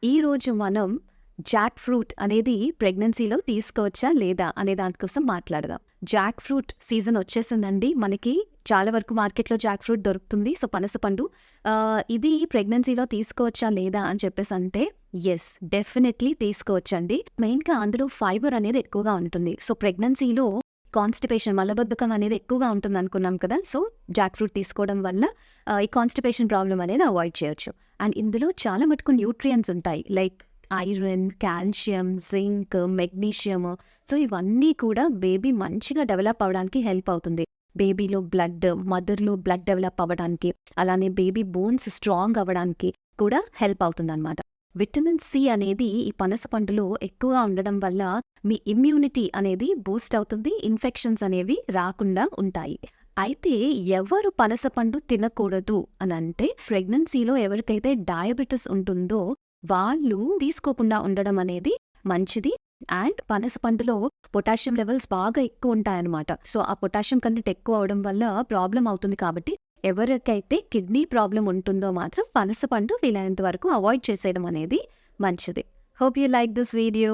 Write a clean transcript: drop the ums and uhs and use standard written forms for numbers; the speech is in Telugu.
ఈరోజు మనం జాక్ ఫ్రూట్ అనేది ప్రెగ్నెన్సీలో తీసుకోవచ్చా లేదా అనే దానికోసం మాట్లాడదాం. జాక్ ఫ్రూట్ సీజన్ వచ్చేసిందండి. మనకి చాలా వరకు మార్కెట్‌లో జాక్ ఫ్రూట్ దొరుకుతుంది. సో, పనసపండు ఇది ప్రెగ్నెన్సీలో తీసుకోవచ్చా లేదా అని చెప్పేసంటే యెస్. డెఫినెట్‌లీ తీసుకోవచ్చండి. మెయిన్‌గా అందులో ఫైబర్ అనేది ఎక్కువగా ఉంటుంది. సో, ప్రెగ్నెన్సీలో కాన్‌స్టిపేషన్ మలబద్ధకం అనేది ఎక్కువగా ఉంటుందనుకున్నాం కదా! సో, జాక్ ఫ్రూట్ తీసుకోవడం వల్ల ఈ కాన్‌స్టిపేషన్ ప్రాబ్లమ్ అనేది అవాయిడ్ చేయొచ్చు. అండ్ ఇందులో చాలా మటుకు న్యూట్రియంట్స్ ఉంటాయి. Like iron, calcium, zinc, magnesium. So, ఇవన్నీ కూడా బేబీ మంచిగా డెవలప్ అవ్వడానికి హెల్ప్ అవుతుంది. బేబీలో బ్లడ్, మదర్‌లో బ్లడ్ డెవలప్ అవ్వడానికి, అలానే బేబీ బోన్స్ స్ట్రాంగ్ అవ్వడానికి కూడా హెల్ప్ అవుతుందనమాట. విటమిన్ సి అనేది ఈ పనస పండులో ఎక్కువగా ఉండడం వల్ల మీ ఇమ్యూనిటీ అనేది బూస్ట్ అవుతుంది. ఇన్ఫెక్షన్స్ అనేవి రాకుండా ఉంటాయి. అయితే ఎవరు పనసపండు తినకూడదు అనంటే ప్రెగ్నెన్సీలో ఎవరికైతే డయాబెటిస్ ఉంటుందో వాళ్ళు తీసుకోకుండా ఉండడం అనేది మంచిది. అండ్ పనసపండులో పొటాషియం లెవెల్స్ బాగా ఎక్కువ ఉంటాయన్నమాట. సో, ఆ పొటాషియం కంటెంట్ ఎక్కువ అవడం వల్ల ప్రాబ్లం అవుతుంది కాబట్టి ఎవరికైతే కిడ్నీ ప్రాబ్లం ఉంటుందో మాత్రం పనసపండు వీలైనంత వరకు అవాయిడ్ చేసేయడం అనేది మంచిది. Hope you like this video.